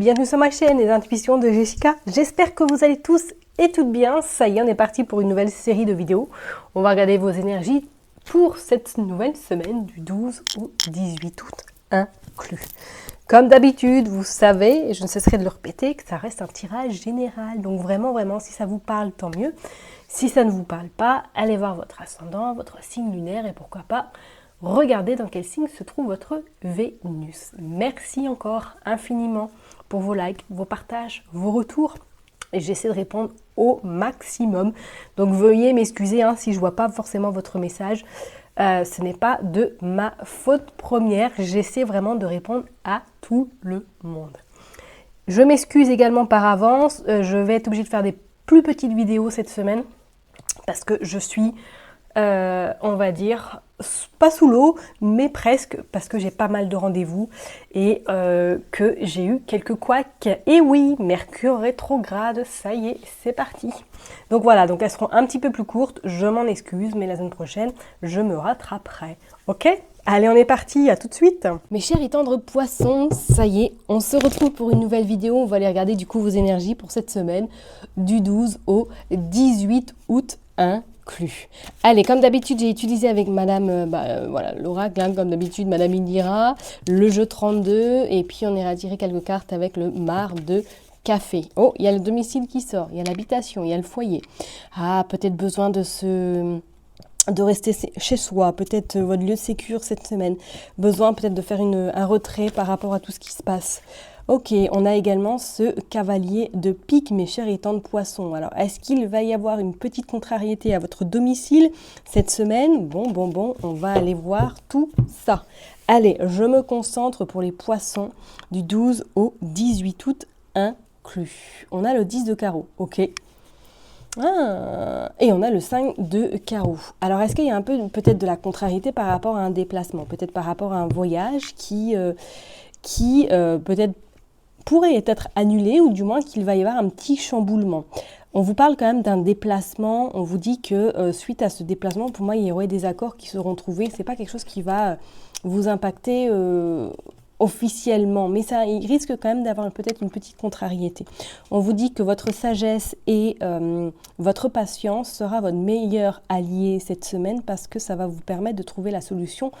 bienvenue sur ma chaîne Les Intuitions de Jessica. J'espère que vous allez tous et toutes bien. Ça y est, on est parti pour une nouvelle série de vidéos. On va regarder vos énergies pour cette nouvelle semaine du 12 au 18 août inclus. Comme d'habitude, vous savez, et je ne cesserai de le répéter, que ça reste un tirage général. Donc vraiment, si ça vous parle, tant mieux. Si ça ne vous parle pas, allez voir votre ascendant, votre signe lunaire et pourquoi pas regardez dans quel signe se trouve votre Vénus. Merci encore infiniment pour vos likes, vos partages, vos retours. Et j'essaie de répondre au maximum. Donc veuillez m'excuser si je ne vois pas forcément votre message. Ce n'est pas de ma faute première. J'essaie vraiment de répondre à tout le monde. Je m'excuse également par avance. Je vais être obligée de faire des plus petites vidéos cette semaine. Parce que je suis, on va dire, pas sous l'eau, mais presque, parce que j'ai pas mal de rendez-vous et que j'ai eu quelques couacs. Et oui, Mercure rétrograde, ça y est, c'est parti. Donc voilà, donc elles seront un petit peu plus courtes, je m'en excuse, mais la semaine prochaine, je me rattraperai. Ok ? Allez, on est parti, à tout de suite. Mes chers et tendres poissons, ça y est, on se retrouve pour une nouvelle vidéo. On va aller regarder du coup vos énergies pour cette semaine du 12 au 18 août inclus. Allez, comme d'habitude, j'ai utilisé avec Madame, voilà, l'oracle, comme d'habitude, Madame Indira, le jeu 32, et puis on ira tirer quelques cartes avec le mar de café. Oh, il y a le domicile qui sort, il y a l'habitation, il y a le foyer. Ah, peut-être besoin de rester chez soi, peut-être votre lieu de sécurité cette semaine. Besoin peut-être de faire un retrait par rapport à tout ce qui se passe. Ok, on a également ce cavalier de pique, mes chers et tendres poissons. Alors, est-ce qu'il va y avoir une petite contrariété à votre domicile cette semaine? Bon, on va aller voir tout ça. Allez, je me concentre pour les poissons du 12 au 18 août inclus. On a le 10 de carreau, ok. Et on a le 5 de carreau. Alors, est-ce qu'il y a un peu peut-être de la contrariété par rapport à un déplacement, peut-être par rapport à un voyage qui peut-être pourrait être annulé ou du moins qu'il va y avoir un petit chamboulement. On vous parle quand même d'un déplacement, on vous dit que suite à ce déplacement, pour moi, il y aurait des accords qui seront trouvés. C'est pas quelque chose qui va vous impacter officiellement, mais ça, il risque quand même d'avoir peut-être une petite contrariété. On vous dit que votre sagesse et votre patience sera votre meilleur allié cette semaine parce que ça va vous permettre de trouver la solution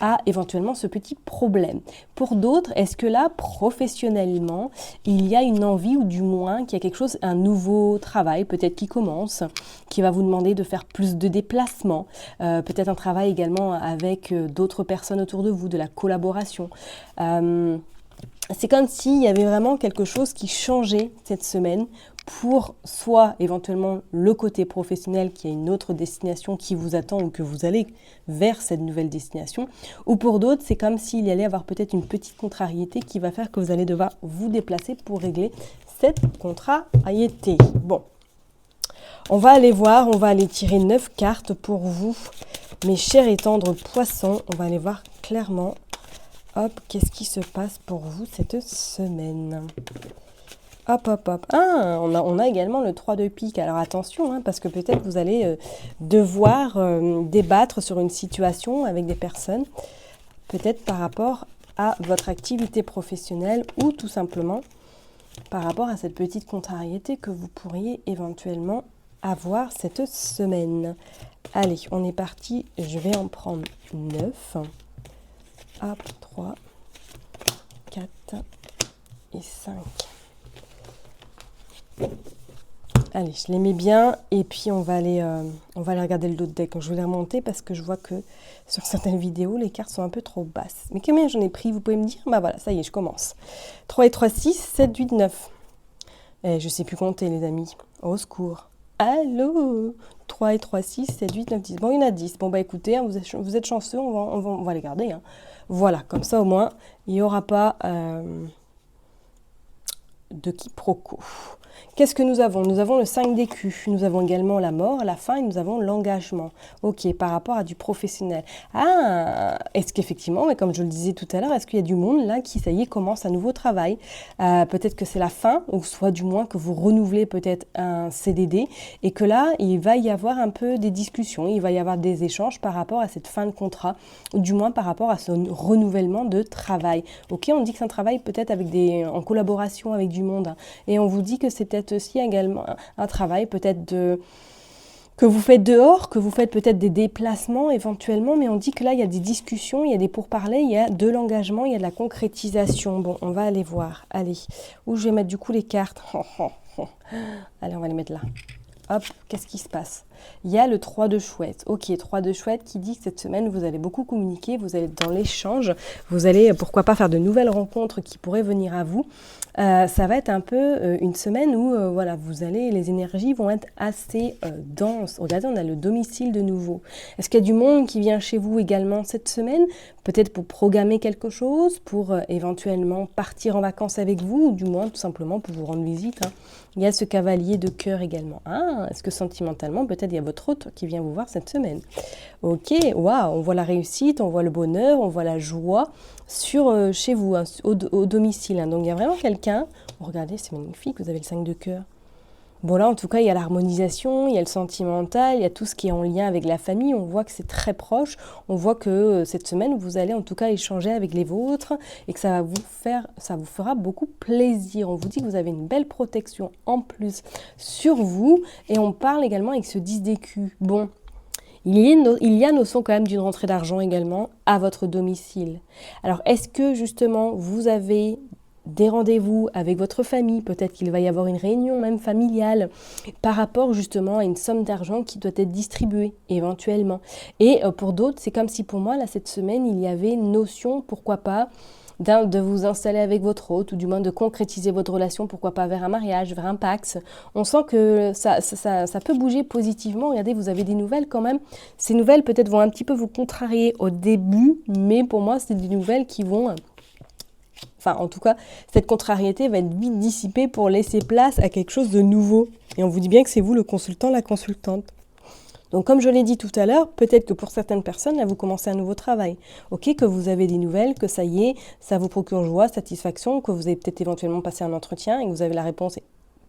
à éventuellement ce petit problème. Pour d'autres, est-ce que là, professionnellement, il y a une envie ou du moins qu'il y a quelque chose, un nouveau travail peut-être qui commence, qui va vous demander de faire plus de déplacements, peut-être un travail également avec d'autres personnes autour de vous, de la collaboration. C'est comme s'il y avait vraiment quelque chose qui changeait cette semaine pour soit éventuellement le côté professionnel qui a une autre destination qui vous attend ou que vous allez vers cette nouvelle destination, ou pour d'autres c'est comme s'il y allait avoir peut-être une petite contrariété qui va faire que vous allez devoir vous déplacer pour régler cette contrariété. Bon, on va aller voir, on va aller tirer 9 cartes pour vous, mes chers et tendres poissons. On va aller voir clairement. Hop, qu'est-ce qui se passe pour vous cette semaine? Hop. Ah, on a également le 3 de pique. Alors attention, parce que peut-être vous allez devoir débattre sur une situation avec des personnes, peut-être par rapport à votre activité professionnelle ou tout simplement par rapport à cette petite contrariété que vous pourriez éventuellement avoir cette semaine. Allez, on est parti. Je vais en prendre 9. Hop, 3, 4 et 5. Allez, je les mets bien et puis on va aller regarder le dos de deck. Je vais les remonter parce que je vois que sur certaines vidéos, les cartes sont un peu trop basses. Mais combien j'en ai pris, vous pouvez me dire? Bah voilà, ça y est, je commence. 3 et 3, 6, 7, 8, 9. Je ne sais plus compter, les amis. Au secours. Allô? 3 et 3, 6, 7, 8, 9, 10. Bon, il y en a 10. Bon, bah écoutez, vous êtes chanceux, on va les garder. Voilà, comme ça au moins, il n'y aura pas de quiproquo. Qu'est-ce que nous avons? Nous avons le 5 d'écus, nous avons également la mort, la fin et nous avons l'engagement. Ok, par rapport à du professionnel. Ah, est-ce qu'effectivement, mais comme je le disais tout à l'heure, est-ce qu'il y a du monde là qui, ça y est, commence un nouveau travail? Peut-être que c'est la fin, ou soit du moins que vous renouvelez peut-être un CDD et que là, il va y avoir un peu des discussions, il va y avoir des échanges par rapport à cette fin de contrat, ou du moins par rapport à ce renouvellement de travail. Ok, on dit que c'est un travail peut-être en collaboration avec du monde, hein, et on vous dit que c'est peut-être aussi également un travail peut-être que vous faites dehors, que vous faites peut-être des déplacements éventuellement, mais on dit que là, il y a des discussions, il y a des pourparlers, il y a de l'engagement, il y a de la concrétisation. Bon, on va aller voir. Allez, où je vais mettre du coup les cartes. Allez, on va les mettre là. Hop, qu'est-ce qui se passe? Il y a le 3 de chouette. Ok, 3 de chouette qui dit que cette semaine, vous allez beaucoup communiquer, vous allez être dans l'échange, vous allez, pourquoi pas, faire de nouvelles rencontres qui pourraient venir à vous. Ça va être un peu une semaine où, voilà, les énergies vont être assez denses. Regardez, on a le domicile de nouveau. Est-ce qu'il y a du monde qui vient chez vous également cette semaine? Peut-être pour programmer quelque chose, pour éventuellement partir en vacances avec vous, ou du moins tout simplement pour vous rendre visite, hein. Il y a ce cavalier de cœur également. Ah, est-ce que sentimentalement, peut-être il y a votre hôte qui vient vous voir cette semaine? Ok, waouh, on voit la réussite, on voit le bonheur, on voit la joie chez vous, hein, au domicile, hein. Donc il y a vraiment quelqu'un, regardez, c'est magnifique, vous avez le 5 de cœur. Bon là, en tout cas, il y a l'harmonisation, il y a le sentimental, il y a tout ce qui est en lien avec la famille. On voit que c'est très proche. On voit que cette semaine, vous allez en tout cas échanger avec les vôtres et que ça vous fera beaucoup plaisir. On vous dit que vous avez une belle protection en plus sur vous. Et on parle également avec ce 10 d'écus. Bon, il y a notion quand même d'une rentrée d'argent également à votre domicile. Alors, est-ce que justement, vous avez des rendez-vous avec votre famille, peut-être qu'il va y avoir une réunion même familiale par rapport justement à une somme d'argent qui doit être distribuée éventuellement. Et pour d'autres, c'est comme si pour moi, là, cette semaine, il y avait une notion, pourquoi pas, de vous installer avec votre hôte, ou du moins de concrétiser votre relation, pourquoi pas vers un mariage, vers un Pacs. On sent que ça peut bouger positivement. Regardez, vous avez des nouvelles quand même. Ces nouvelles peut-être vont un petit peu vous contrarier au début, mais pour moi, c'est des nouvelles qui vont... Enfin, en tout cas, cette contrariété va être vite dissipée pour laisser place à quelque chose de nouveau. Et on vous dit bien que c'est vous le consultant, la consultante. Donc, comme je l'ai dit tout à l'heure, peut-être que pour certaines personnes, là, vous commencez un nouveau travail. Ok, que vous avez des nouvelles, que ça y est, ça vous procure joie, satisfaction, que vous avez peut-être éventuellement passé un entretien et que vous avez la réponse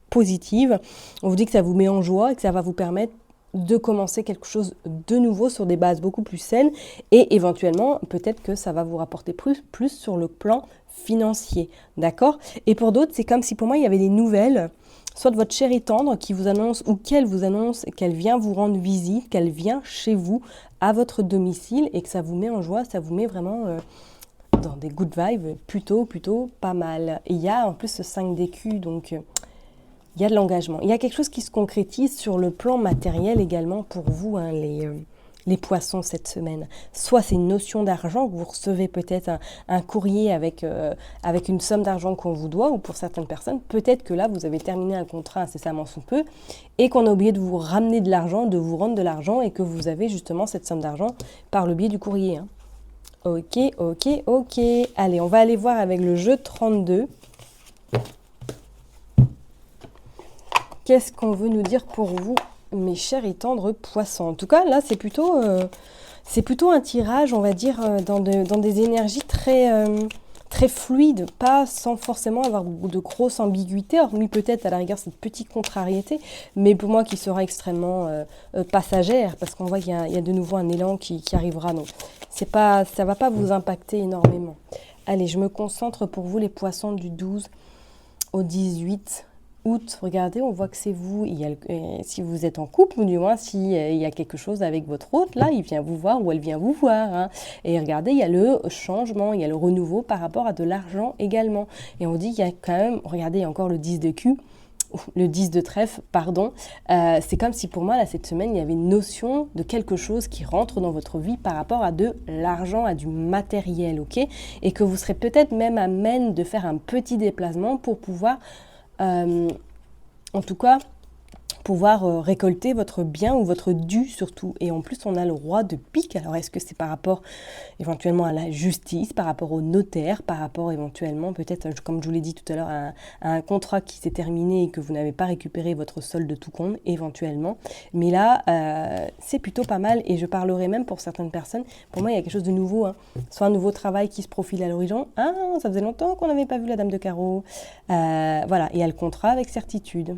positive. On vous dit que ça vous met en joie et que ça va vous permettre de commencer quelque chose de nouveau sur des bases beaucoup plus saines et éventuellement, peut-être que ça va vous rapporter plus sur le plan financier, d'accord? Et pour d'autres, c'est comme si pour moi, il y avait des nouvelles, soit de votre chérie tendre qui vous annonce ou qu'elle vous annonce qu'elle vient vous rendre visite, qu'elle vient chez vous à votre domicile et que ça vous met en joie, ça vous met vraiment dans des good vibes, plutôt pas mal. Et il y a en plus ce 5 d'écus, donc... il y a de l'engagement. Il y a quelque chose qui se concrétise sur le plan matériel également pour vous, hein, les poissons cette semaine. Soit c'est une notion d'argent, que vous recevez peut-être un courrier avec une somme d'argent qu'on vous doit, ou pour certaines personnes, peut-être que là, vous avez terminé un contrat incessamment sous peu et qu'on a oublié de vous ramener de l'argent, de vous rendre de l'argent et que vous avez justement cette somme d'argent par le biais du courrier, hein. Ok. Allez, on va aller voir avec le jeu 32. Qu'est-ce qu'on veut nous dire pour vous, mes chers et tendres poissons? En tout cas, là, c'est plutôt un tirage, on va dire, dans des énergies très fluides, pas sans forcément avoir de grosses ambiguïtés, hormis peut-être à la rigueur cette petite contrariété, mais pour moi qui sera extrêmement passagère, parce qu'on voit qu'il y a de nouveau un élan qui arrivera. Donc, ça ne va pas vous impacter énormément. Allez, je me concentre pour vous, les poissons, du 12 au 18 août, regardez, on voit que c'est vous, si vous êtes en couple, ou du moins s'il y a quelque chose avec votre hôte, là, il vient vous voir ou elle vient vous voir, hein. Et regardez, il y a le changement, il y a le renouveau par rapport à de l'argent également. Et on dit qu'il y a quand même, regardez, il y a encore le 10 de cul, le 10 de trèfle, pardon. C'est comme si pour moi, là, cette semaine, il y avait une notion de quelque chose qui rentre dans votre vie par rapport à de l'argent, à du matériel, ok? Et que vous serez peut-être même à même de faire un petit déplacement pour pouvoir... en tout cas, pouvoir récolter votre bien ou votre dû surtout. Et en plus, on a le roi de pique. Alors, est-ce que c'est par rapport éventuellement à la justice, par rapport au notaire, par rapport éventuellement peut-être, comme je vous l'ai dit tout à l'heure, à un contrat qui s'est terminé et que vous n'avez pas récupéré votre solde de tout compte, éventuellement. Mais là, c'est plutôt pas mal et je parlerai même pour certaines personnes. Pour moi, il y a quelque chose de nouveau, hein. Soit un nouveau travail qui se profile à l'horizon. Ah, ça faisait longtemps qu'on n'avait pas vu la dame de carreau. Voilà, et il y a le contrat avec certitude.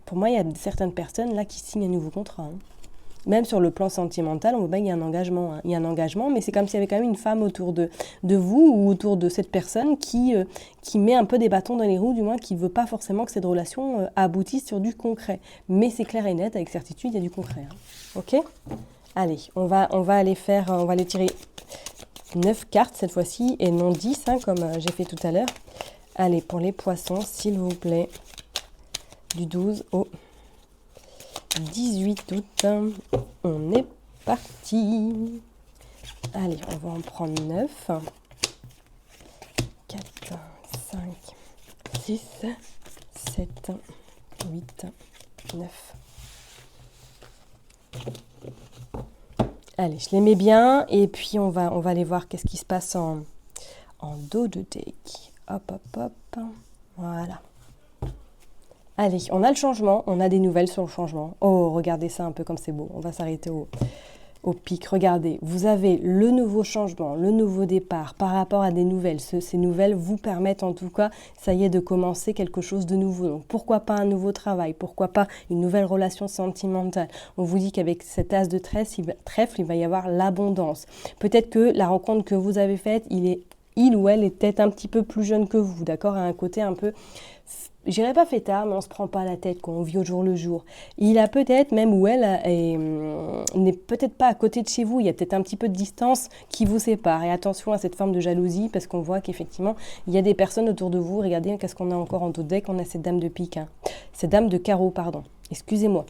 Pour moi, il y a certaines personnes là qui signent un nouveau contrat, hein. Même sur le plan sentimental, on voit bien qu'il y a un engagement, hein. Il y a un engagement, mais c'est comme s'il y avait quand même une femme autour de vous ou autour de cette personne qui met un peu des bâtons dans les roues, du moins qui ne veut pas forcément que cette relation aboutisse sur du concret. Mais c'est clair et net, avec certitude, il y a du concret, hein. Ok ? Allez, on va aller tirer 9 cartes cette fois-ci et non 10, hein, comme j'ai fait tout à l'heure. Allez, pour les poissons, s'il vous plaît, du 12 au 18 août, on est parti. Allez, on va en prendre 9. 4, 5, 6, 7, 8, 9. Allez, je les mets bien et puis on va aller voir qu'est-ce qui se passe en dos de deck. Hop, hop, hop. Voilà. Allez, on a le changement, on a des nouvelles sur le changement. Oh, regardez ça un peu comme c'est beau. On va s'arrêter au pic. Regardez, vous avez le nouveau changement, le nouveau départ par rapport à des nouvelles. Ces nouvelles vous permettent en tout cas, ça y est, de commencer quelque chose de nouveau. Donc pourquoi pas un nouveau travail, pourquoi pas une nouvelle relation sentimentale. On vous dit qu'avec cet as de trèfle, il va y avoir l'abondance. Peut-être que la rencontre que vous avez faite, il ou elle est peut-être un petit peu plus jeune que vous, d'accord, à un côté un peu... Je dirais pas fêtard, mais on se prend pas la tête, quoi. On vit au jour le jour. Il a peut-être, même ou elle, n'est peut-être pas à côté de chez vous. Il y a peut-être un petit peu de distance qui vous sépare. Et attention à cette forme de jalousie, parce qu'on voit qu'effectivement, il y a des personnes autour de vous. Regardez, qu'est-ce qu'on a encore en dos de deck. On a cette dame de pique, hein. Cette dame de carreau, pardon. Excusez-moi.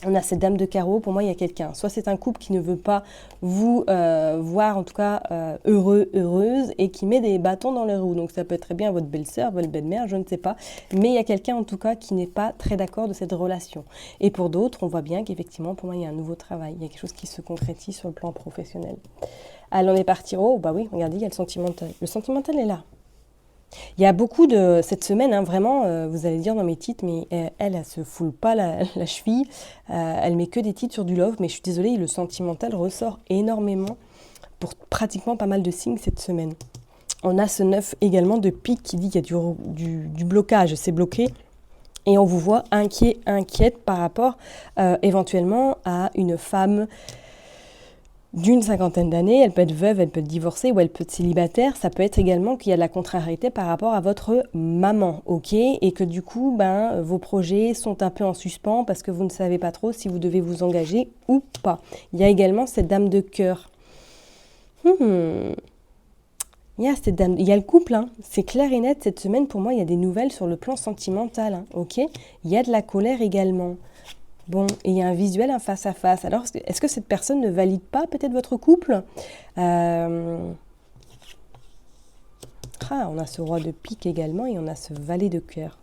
On a cette dame de carreau, pour moi il y a quelqu'un, soit c'est un couple qui ne veut pas vous voir en tout cas heureux, heureuse et qui met des bâtons dans les roues, donc ça peut être très bien votre belle-sœur, votre belle-mère, je ne sais pas, mais il y a quelqu'un en tout cas qui n'est pas très d'accord de cette relation. Et pour d'autres, on voit bien qu'effectivement pour moi il y a un nouveau travail, il y a quelque chose qui se concrétise sur le plan professionnel. Allez, on est parti, oh bah oui, regardez, il y a le sentimental est là. Il y a beaucoup de cette semaine, hein, vraiment, vous allez dire dans mes titres, mais elle se foule pas la cheville, elle met que des titres sur du love, mais je suis désolée, le sentimental ressort énormément pour pratiquement pas mal de signes cette semaine. On a ce 9 également de pique qui dit qu'il y a du blocage, c'est bloqué. Et on vous voit inquiète par rapport éventuellement à une femme d'une cinquantaine d'années, elle peut être veuve, elle peut être divorcée ou elle peut être célibataire. Ça peut être également qu'il y a de la contrariété par rapport à votre maman, ok? Et que du coup, vos projets sont un peu en suspens parce que vous ne savez pas trop si vous devez vous engager ou pas. Il y a également cette dame de cœur. Il y a le couple, hein. C'est clair et net cette semaine. Pour moi, il y a des nouvelles sur le plan sentimental, hein, ok? Il y a de la colère également. Bon, et il y a un visuel, un face-à-face. Alors, est-ce que cette personne ne valide pas peut-être votre couple? On a ce roi de pique également et on a ce valet de cœur.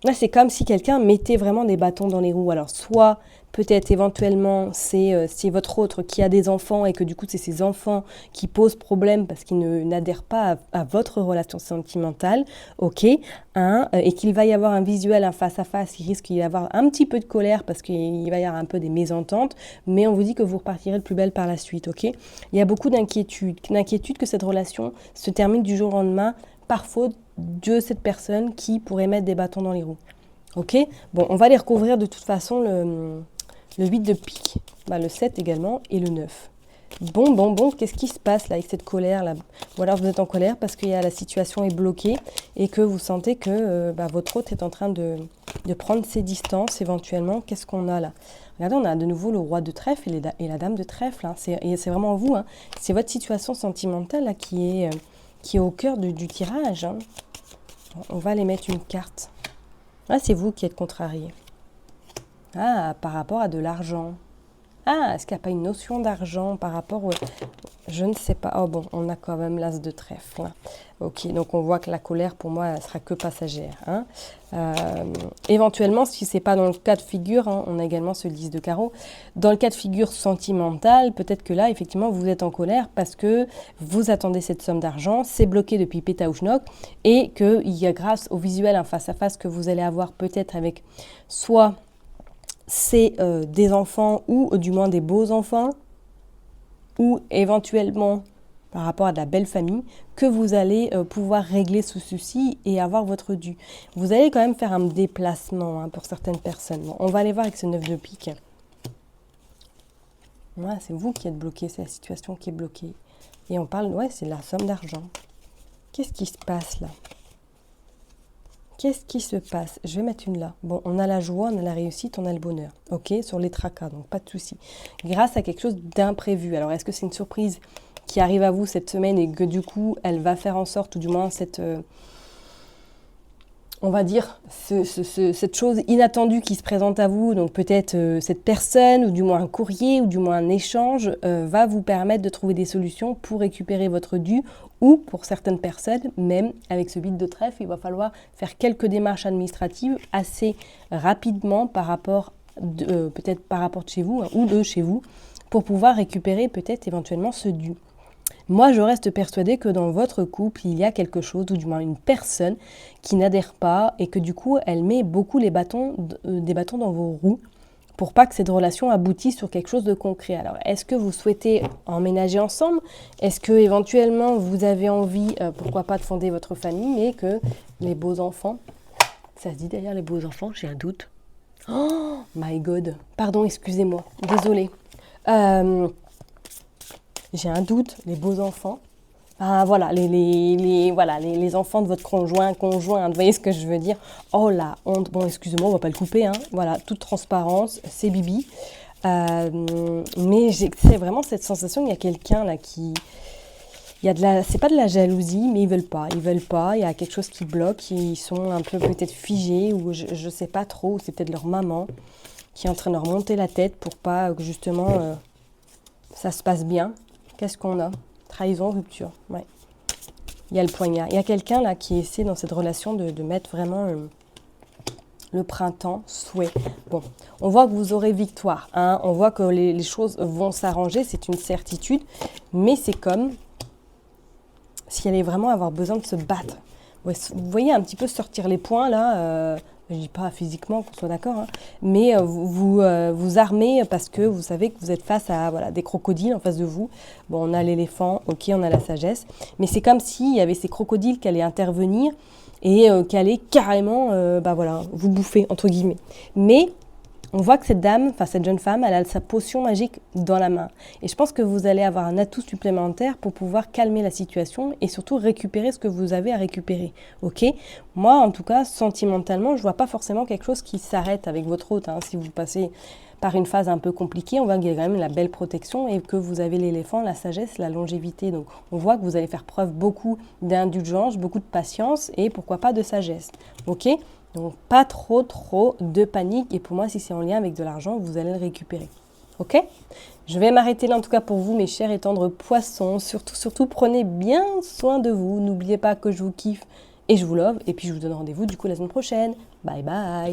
Là, c'est comme si quelqu'un mettait vraiment des bâtons dans les roues. Alors, soit peut-être éventuellement, c'est votre autre qui a des enfants et que du coup, c'est ses enfants qui posent problème parce qu'ils n'adhèrent pas à votre relation sentimentale, ok, et qu'il va y avoir un visuel, un face-à-face, il risque d'y avoir un petit peu de colère parce qu'il va y avoir un peu des mésententes, mais on vous dit que vous repartirez le plus belle par la suite, ok. Il y a beaucoup d'inquiétude que cette relation se termine du jour au lendemain par faute de cette personne qui pourrait mettre des bâtons dans les roues. Ok. Bon, on va les recouvrir de toute façon le 8 de pique, le 7 également et le 9. Bon, qu'est-ce qui se passe là avec cette colère là? Ou alors vous êtes en colère parce que la situation est bloquée et que vous sentez que votre hôte est en train de prendre ses distances éventuellement. Qu'est-ce qu'on a là? Regardez, on a de nouveau le roi de trèfle et la dame de trèfle, hein. C'est vraiment vous, hein. C'est votre situation sentimentale là, qui est au cœur du tirage, hein. On va aller mettre une carte. Ah, c'est vous qui êtes contrarié. Ah, par rapport à de l'argent. Ah, est-ce qu'il n'y a pas une notion d'argent par rapport au... Je ne sais pas. Oh bon, on a quand même l'as de trèfle. Ok, donc on voit que la colère, pour moi, elle sera que passagère. Hein. Éventuellement, si ce n'est pas dans le cas de figure, hein, on a également ce 10 de carreau. Dans le cas de figure sentimental, peut-être que là, effectivement, vous êtes en colère parce que vous attendez cette somme d'argent, c'est bloqué depuis Pétaouchnok, et qu'il y a grâce au visuel, un face-à-face que vous allez avoir peut-être avec soit c'est des enfants ou du moins des beaux enfants, ou éventuellement par rapport à de la belle famille, que vous allez pouvoir régler ce souci et avoir votre dû. Vous allez quand même faire un déplacement hein, pour certaines personnes. Bon, on va aller voir avec ce 9 de pique. Ouais, c'est vous qui êtes bloqué, c'est la situation qui est bloquée. Et on parle, ouais, c'est la somme d'argent. Qu'est-ce qui se passe là? Qu'est-ce qui se passe? Je vais mettre une là. Bon, on a la joie, on a la réussite, on a le bonheur. Ok, sur les tracas, donc pas de souci. Grâce à quelque chose d'imprévu. Alors, est-ce que c'est une surprise qui arrive à vous cette semaine et que du coup, elle va faire en sorte, ou du moins cette... on va dire, cette chose inattendue qui se présente à vous, donc peut-être cette personne, ou du moins un courrier, ou du moins un échange, va vous permettre de trouver des solutions pour récupérer votre dû, ou pour certaines personnes, même avec ce bit de trèfle, il va falloir faire quelques démarches administratives assez rapidement par rapport, peut-être par rapport de chez vous, hein, ou de chez vous, pour pouvoir récupérer peut-être éventuellement ce dû. Moi, je reste persuadée que dans votre couple, il y a quelque chose, ou du moins une personne qui n'adhère pas et que du coup, elle met beaucoup des bâtons dans vos roues pour pas que cette relation aboutisse sur quelque chose de concret. Alors, est-ce que vous souhaitez emménager ensemble? Est-ce que éventuellement vous avez envie, pourquoi pas, de fonder votre famille, mais que les beaux enfants, ça se dit d'ailleurs les beaux enfants, j'ai un doute. Oh my God, pardon, excusez-moi, désolée. J'ai un doute, les beaux enfants. Ah voilà, les enfants de votre conjointe, vous voyez ce que je veux dire? Oh la honte, bon excusez-moi, on va pas le couper, hein. Voilà, toute transparence, c'est Bibi. Mais c'est vraiment cette sensation, il y a quelqu'un là qui... c'est pas de la jalousie, mais ils veulent pas, il y a quelque chose qui bloque, ils sont un peu peut-être figés, ou je sais pas trop, ou c'est peut-être leur maman qui est en train de leur monter la tête pour pas que justement ça se passe bien. Qu'est-ce qu'on a? Trahison, rupture. Ouais. Il y a le poignard. Il y a quelqu'un là qui essaie dans cette relation de mettre vraiment le printemps, souhait. Bon, on voit que vous aurez victoire. Hein. On voit que les choses vont s'arranger, c'est une certitude. Mais c'est comme si elle allait vraiment avoir besoin de se battre. Ouais, vous voyez un petit peu sortir les poings là. Je ne dis pas physiquement, qu'on soit d'accord, hein, mais vous armez parce que vous savez que vous êtes face à des crocodiles en face de vous. Bon, on a l'éléphant, ok, on a la sagesse, mais c'est comme s'il y avait ces crocodiles qui allaient intervenir et qui allaient carrément vous bouffer, entre guillemets. Mais on voit que cette dame, enfin cette jeune femme, elle a sa potion magique dans la main. Et je pense que vous allez avoir un atout supplémentaire pour pouvoir calmer la situation et surtout récupérer ce que vous avez à récupérer. Ok? Moi, en tout cas, sentimentalement, je vois pas forcément quelque chose qui s'arrête avec votre hôte. Hein. Si vous passez par une phase un peu compliquée, on voit qu'il y a quand même la belle protection et que vous avez l'éléphant, la sagesse, la longévité. Donc, on voit que vous allez faire preuve beaucoup d'indulgence, beaucoup de patience et pourquoi pas de sagesse. Ok? Donc, pas trop de panique. Et pour moi, si c'est en lien avec de l'argent, vous allez le récupérer. Ok? Je vais m'arrêter là, en tout cas pour vous, mes chers et tendres poissons. Surtout, prenez bien soin de vous. N'oubliez pas que je vous kiffe et je vous love. Et puis, je vous donne rendez-vous, du coup, la semaine prochaine. Bye bye!